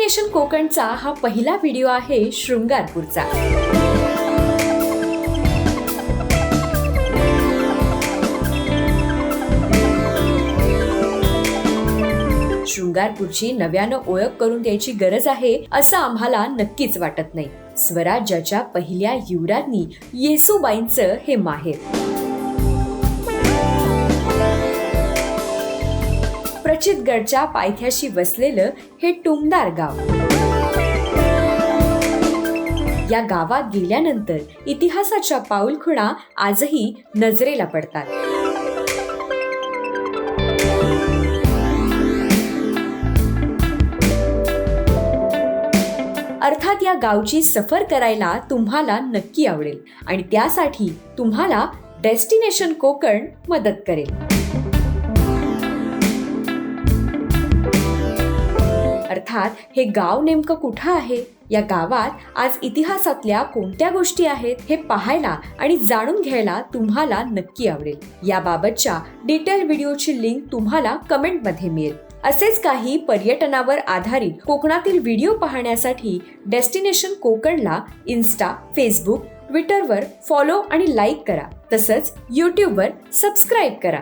Destination कोकणचा हा पहिला व्हिडिओ आहे शृंगारपूरचा. शृंगारपूरची नव्यानं ओळख करून द्यायची गरज आहे असं आम्हाला नक्कीच वाटत नाही. स्वराज्याच्या पहिल्या युवराज्ञी येसूबाईंचं हे माहेर. प्रचितगडच्या पायथ्याशी वसलेलं हे टुमदार गाव. या गावात गेल्यानंतर इतिहासाच्या पाऊलखुणा आजही नजरेला पडतात. अर्थात या गावची सफर करायला तुम्हाला नक्की आवडेल आणि त्यासाठी तुम्हाला डेस्टिनेशन कोकण मदत करेल. अर्थात हे गाव नेमकं कुठं आहे, या गावात आज इतिहासातल्या कोणत्या गोष्टी आहेत हे पाहायला आणि जाणून घ्यायला तुम्हाला नक्की आवडेल. याबाबतच्या डिटेल व्हिडिओची लिंक तुम्हाला कमेंटमध्ये मिळेल. असेच काही पर्यटनावर आधारित कोकणातील व्हिडिओ पाहण्यासाठी डेस्टिनेशन कोकणला इन्स्टा, फेसबुक, ट्विटरवर फॉलो आणि लाईक करा. तसंच यूट्यूबवर सबस्क्राईब करा.